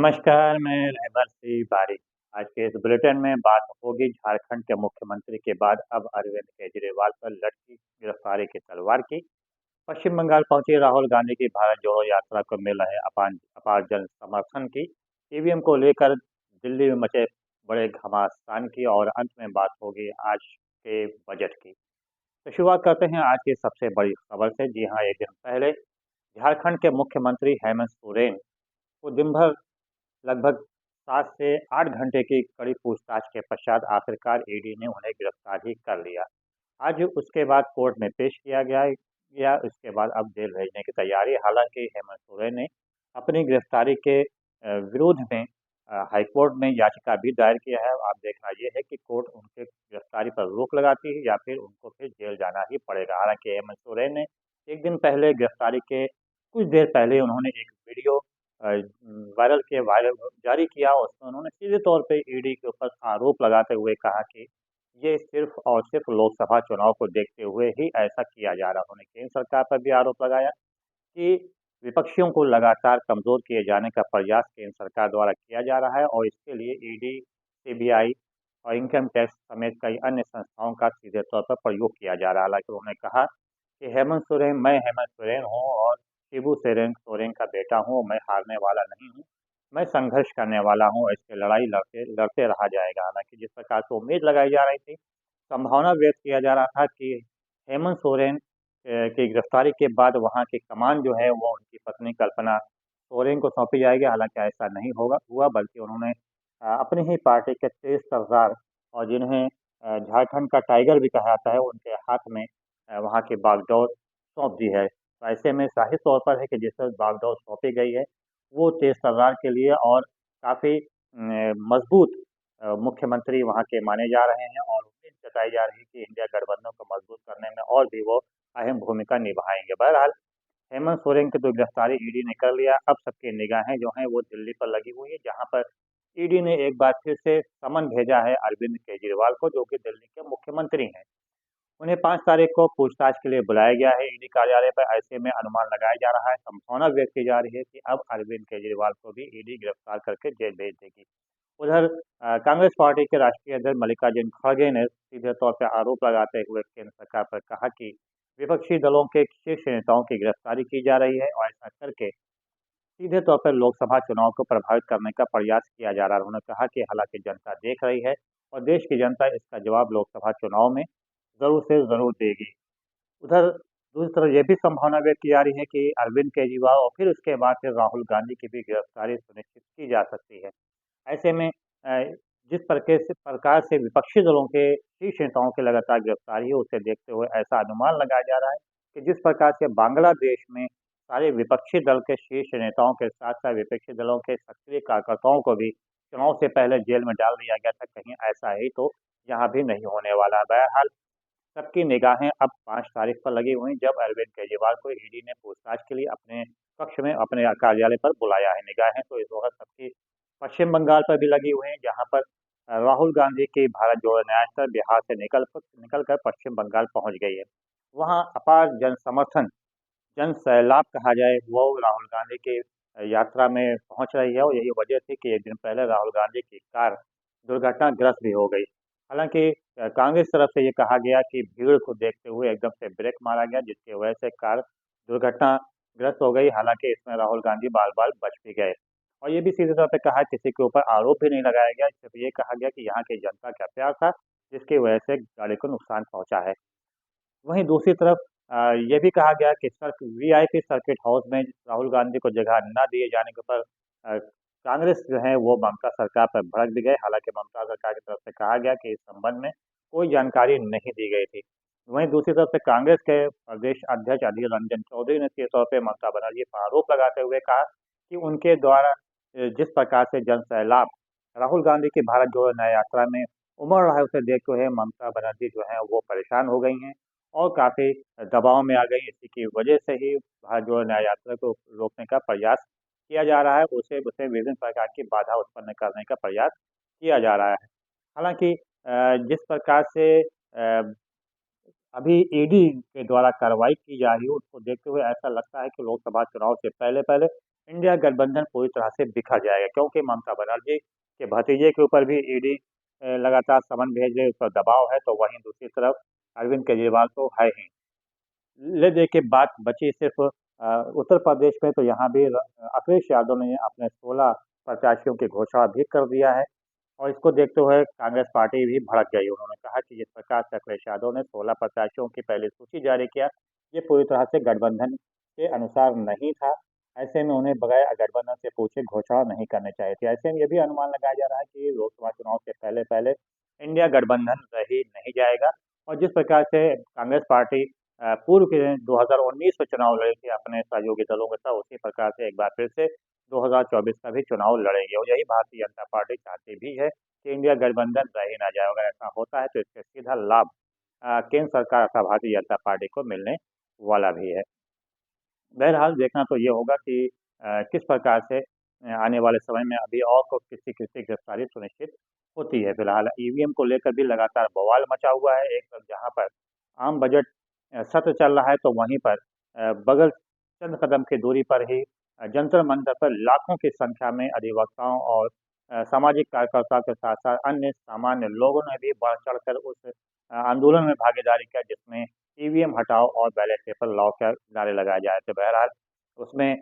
नमस्कार, मैं रहबर सिंह बारी। आज के इस बुलेटिन में बात होगी झारखंड के मुख्यमंत्री के बाद अब अरविंद केजरीवाल पर लटकी गिरफ्तारी की तलवार की। पश्चिम बंगाल पहुंची राहुल गांधी की भारत जोड़ो यात्रा को मिल रहे अपार अपार जन समर्थन की। ईवीएम को लेकर दिल्ली में मचे बड़े घमासान की और अंत में बात होगी आज के बजट की। तो शुरुआत करते हैं आज की सबसे बड़ी खबर से। जी हाँ, एक दिन पहले झारखंड के मुख्यमंत्री हेमंत सोरेन को दिन भर लगभग 7 से 8 घंटे की कड़ी पूछताछ के पश्चात आखिरकार ईडी ने उन्हें गिरफ्तार ही कर लिया। आज उसके बाद कोर्ट में पेश किया उसके बाद अब जेल भेजने की तैयारी। हालांकि हेमंत सोरेन ने अपनी गिरफ्तारी के विरोध में हाईकोर्ट में याचिका भी दायर किया है। आप देखना ये है कि कोर्ट उनके गिरफ्तारी पर रोक लगाती है या फिर उनको फिर जेल जाना ही पड़ेगा। हालांकि हेमंत सोरेन ने एक दिन पहले गिरफ्तारी के कुछ देर पहले उन्होंने एक वीडियो वायरल जारी किया। उसमें उन्होंने सीधे तौर पे ईडी के ऊपर आरोप लगाते हुए कहा कि ये सिर्फ और सिर्फ लोकसभा चुनाव को देखते हुए ही ऐसा किया जा रहा है। उन्होंने केंद्र सरकार पर भी आरोप लगाया कि विपक्षियों को लगातार कमजोर किए जाने का प्रयास केंद्र सरकार द्वारा किया जा रहा है और इसके लिए ईडी, सीबीआई और इनकम टैक्स समेत कई अन्य संस्थाओं का सीधे तौर पर प्रयोग किया जा रहा है। हालांकि उन्होंने कहा कि मैं हेमंत सोरेन हूँ और शिबू सोरेन सोरेन का बेटा हूँ। मैं हारने वाला नहीं हूँ, मैं संघर्ष करने वाला हूँ। इसकी लड़ाई लड़ते लड़ते रहा जाएगा। हालांकि जिस प्रकार से उम्मीद लगाई जा रही थी, संभावना व्यक्त किया जा रहा था कि हेमंत सोरेन की गिरफ्तारी के बाद वहाँ की कमान जो है वो उनकी पत्नी कल्पना सोरेन को सौंपी जाएगी। हालांकि ऐसा नहीं हुआ, बल्कि उन्होंने अपनी ही पार्टी के तेज तर्रार और जिन्हें झारखंड का टाइगर भी कहा जाता है, उनके हाथ में वहाँ की बागडोर सौंप दी है। तो ऐसे में जाहिर तौर पर है कि जिस तरह बागडोर सौंपी गई है वो तेज तर्रार के लिए और काफ़ी मजबूत मुख्यमंत्री वहाँ के माने जा रहे हैं और उम्मीद जताई जा रही है कि इंडिया गठबंधन को मजबूत करने में और भी वो अहम भूमिका निभाएंगे। बहरहाल हेमंत सोरेन की तो गिरफ्तारी ईडी ने कर लिया। अब सबकी निगाहें जो हैं वो दिल्ली पर लगी हुई है, जहाँ पर ईडी ने एक बार फिर से समन भेजा है अरविंद केजरीवाल को, जो कि दिल्ली के मुख्यमंत्री हैं। उन्हें 5 तारीख को पूछताछ के लिए बुलाया गया है ईडी कार्यालय पर। ऐसे में अनुमान लगाया जा रहा है, संभावना व्यक्त की जा रही है कि अब अरविंद केजरीवाल को भी ईडी गिरफ्तार करके जेल भेज देगी। उधर कांग्रेस पार्टी के राष्ट्रीय अध्यक्ष मल्लिकार्जुन खड़गे ने सीधे तौर पर आरोप लगाते हुए केंद्र सरकार पर कहा कि विपक्षी दलों के शीर्ष नेताओं की गिरफ्तारी की जा रही है और ऐसा करके सीधे तौर पर लोकसभा चुनाव को प्रभावित करने का प्रयास किया जा रहा है। उन्होंने कहा कि हालांकि जनता देख रही है और देश की जनता इसका जवाब लोकसभा चुनाव में ज़रूर से ज़रूर देगी। उधर दूसरी तरफ ये भी संभावना व्यक्त की जा रही है कि अरविंद केजरीवाल और फिर उसके बाद फिर राहुल गांधी की भी गिरफ्तारी सुनिश्चित की जा सकती है। ऐसे में जिस प्रकार से विपक्षी दलों के शीर्ष नेताओं की लगातार गिरफ्तारी है, उसे देखते हुए ऐसा अनुमान लगाया जा रहा है कि जिस प्रकार से बांग्लादेश में सारे विपक्षी दल के शीर्ष नेताओं के साथ-साथ विपक्षी दलों के सक्रिय कार्यकर्ताओं को भी चुनाव से पहले जेल में डाल दिया गया था, कहीं ऐसा ही तो यहाँ भी नहीं होने वाला है। बहरहाल सबकी निगाहें अब 5 तारीख पर लगी हुई हैं, जब अरविंद केजरीवाल को ईडी ने पूछताछ के लिए अपने कक्ष में, अपने कार्यालय पर बुलाया है। निगाहें तो इस वक़्त सबकी पश्चिम बंगाल पर भी लगी हुई हैं, जहाँ पर राहुल गांधी की भारत जोड़ो यात्रा बिहार से निकलकर पश्चिम बंगाल पहुँच गई है। वहाँ अपार जन समर्थन, जन सैलाब कहा जाए, वो राहुल गांधी की यात्रा में पहुँच रही है और यही वजह थी कि एक दिन पहले राहुल गांधी की कार दुर्घटनाग्रस्त भी हो गई। हालाँकि कांग्रेस तरफ से ये कहा गया कि भीड़ को देखते हुए एकदम से ब्रेक मारा गया, जिसकी वजह से कार दुर्घटनाग्रस्त हो गई। हालाँकि इसमें राहुल गांधी बाल-बाल बच भी गए और ये भी सीधे तौर पे कहा, किसी के ऊपर आरोप भी नहीं लगाया गया, सिर्फ ये कहा गया कि यहाँ की जनता का प्यार था, जिसकी वजह से गाड़ी को नुकसान पहुँचा है। वहीं दूसरी तरफ ये भी कहा गया कि वीआईपी सर्किट हाउस में राहुल गांधी को जगह न दिए जाने के पर कांग्रेस जो है वो ममता सरकार पर भड़क भी गए। हालांकि ममता सरकार की तरफ से कहा गया कि इस संबंध में कोई जानकारी नहीं दी गई थी। वहीं दूसरी तरफ से कांग्रेस के प्रदेश अध्यक्ष अधीर रंजन चौधरी ने सीधे तौर पर ममता बनर्जी पर आरोप लगाते हुए कहा कि उनके द्वारा जिस प्रकार से जन सैलाब राहुल गांधी की भारत जोड़ो न्याय यात्रा में उमड़ रहा है, उसे देखते हुए ममता बनर्जी जो है वो परेशान हो गई हैं और काफ़ी दबाव में आ गई। इसी की वजह से ही भारत जोड़ो न्याय यात्रा को रोकने का प्रयास किया जा रहा है, उसे उसे विभिन्न प्रकार की बाधा उत्पन्न करने का प्रयास किया जा रहा है। हालाँकि जिस प्रकार से अभी ईडी के द्वारा कार्रवाई की जा रही है, उसको देखते हुए ऐसा लगता है कि लोकसभा चुनाव से पहले-पहले इंडिया गठबंधन पूरी तरह से बिखर जाएगा, क्योंकि ममता बनर्जी के भतीजे के ऊपर भी ईडी लगातार समन भेज रही है, उस पर दबाव है, तो वहीं दूसरी तरफ अरविंद केजरीवाल तो है ही। ले दे के बात बची सिर्फ उत्तर प्रदेश में, तो यहाँ भी अखिलेश यादव ने अपने 16 प्रत्याशियों की घोषणा भी कर दिया है और इसको देखते हुए कांग्रेस पार्टी भी भड़क गई। उन्होंने कहा कि जिस प्रकार से अखिलेश यादव ने 16 प्रत्याशियों की पहली सूची जारी किया, ये पूरी तरह से गठबंधन के अनुसार नहीं था। ऐसे में उन्हें बगैर गठबंधन से पूछे घोषणा नहीं करनी चाहिए थी। ऐसे में ये भी अनुमान लगाया जा रहा है कि लोकसभा चुनाव से पहले-पहले इंडिया गठबंधन रह ही नहीं जाएगा और जिस प्रकार से कांग्रेस पार्टी पूर्व के 2019 में चुनाव लड़ी थी अपने सहयोगी दलों के साथ, उसी प्रकार से एक बार फिर से 2024 का भी चुनाव लड़ेंगे और यही भारतीय जनता पार्टी चाहती भी है कि इंडिया गठबंधन रह ही ना जाए। अगर ऐसा होता है तो इससे सीधा लाभ केंद्र सरकार अथवा भारतीय जनता पार्टी को मिलने वाला भी है। बहरहाल देखना तो ये होगा कि किस प्रकार से आने वाले समय में अभी और को किसकी गिरफ्तारी सुनिश्चित होती है। फिलहाल ईवीएम को लेकर भी लगातार बवाल मचा हुआ है। एक तरफ जहाँ पर आम बजट सत्र चल रहा है, तो वहीं पर बगल चंद कदम की दूरी पर ही जंतर मंतर पर लाखों की संख्या में अधिवक्ताओं और सामाजिक कार्यकर्ताओं के साथ साथ अन्य सामान्य लोगों ने भी बढ़ चढ़ कर उस आंदोलन में भागीदारी किया, जिसमें ईवीएम हटाओ और बैलेट पेपर लाओ के नारे लगाए जा रहे थे। बहरहाल उसमें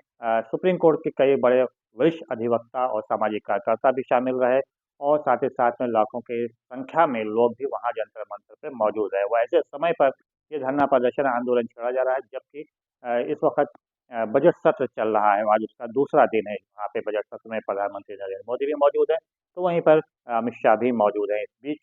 सुप्रीम कोर्ट के कई बड़े वरिष्ठ अधिवक्ता और सामाजिक कार्यकर्ता भी शामिल रहे और साथ ही साथ में लाखों की संख्या में लोग भी वहाँ जंतर मंतर पे मौजूद रहे। वो ऐसे समय पर ये धरना प्रदर्शन आंदोलन छेड़ा जा रहा है, जबकि इस वक्त बजट सत्र चल रहा है। आज उसका दूसरा दिन है। वहाँ पे बजट सत्र में प्रधानमंत्री नरेंद्र मोदी भी मौजूद है, तो वहीं पर अमित शाह भी मौजूद है। इस बीच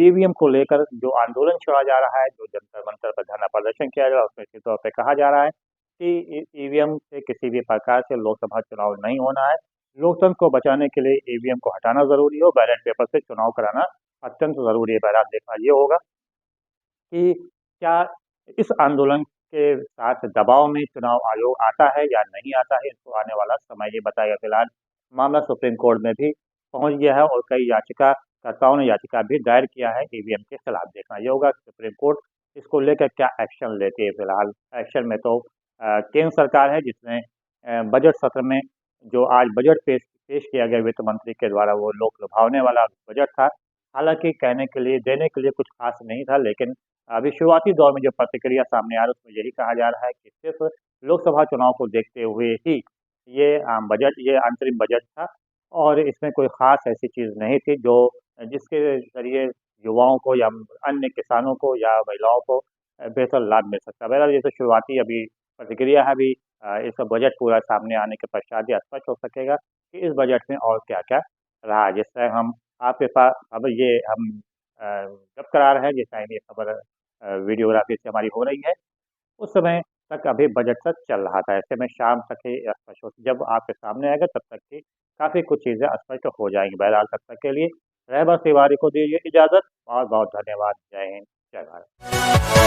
ईवीएम को लेकर जो आंदोलन छेड़ा जा रहा है, जो जंतर मंतर पर धरना प्रदर्शन किया जा रहा है, उसमें निश्चित तौर पे कहा जा रहा है कि ईवीएम से किसी भी प्रकार से लोकसभा चुनाव नहीं होना है। लोकतंत्र को बचाने के लिए ईवीएम को हटाना ज़रूरी है और बैलेट पेपर से चुनाव कराना अत्यंत ज़रूरी है। बहरहाल देखना ये होगा कि क्या इस आंदोलन के साथ दबाव में चुनाव आयोग आता है या नहीं आता है, इसको आने वाला समय ही बताएगा। फिलहाल मामला सुप्रीम कोर्ट में भी पहुंच गया है और कई याचिकाकर्ताओं ने याचिका भी दायर किया है ईवीएम के खिलाफ। देखना ये होगा कि सुप्रीम कोर्ट इसको लेकर क्या एक्शन लेती है। फिलहाल एक्शन में तो केंद्र सरकार है, जिसने बजट सत्र में जो आज बजट पेश किया गया वित्त मंत्री के द्वारा, वो लोक लुभावने वाला बजट था। हालांकि कहने के लिए देने के लिए कुछ खास नहीं था, लेकिन अभी शुरुआती दौर में जो प्रतिक्रिया सामने आ रही है उसमें यही कहा जा रहा है कि सिर्फ लोकसभा चुनाव को देखते हुए ही ये अंतरिम बजट था और इसमें कोई खास ऐसी चीज़ नहीं थी जो जिसके ज़रिए युवाओं को या अन्य किसानों को या महिलाओं को बेहतर लाभ मिल सकता है। बहरहाल ये तो शुरुआती अभी प्रतिक्रिया है। अभी इस बजट पूरा सामने आने के पश्चात ही स्पष्ट हो सकेगा कि इस बजट में और क्या-क्या रहा है। जिस तरह हम आपके पास अब ये हम जब करा रहे हैं, जिस टाइम ये खबर वीडियोग्राफी से हमारी हो रही है, उस समय तक अभी बजट तक चल रहा था। ऐसे में शाम तक ही स्पष्ट हो, जब आपके सामने आएगा तब तक की काफ़ी कुछ चीज़ें स्पष्ट हो जाएँगी। बहरहाल तब तक के लिए रहबर तिवारी को दीजिए इजाज़त। बहुत-बहुत धन्यवाद। जय हिंद, जय भारत।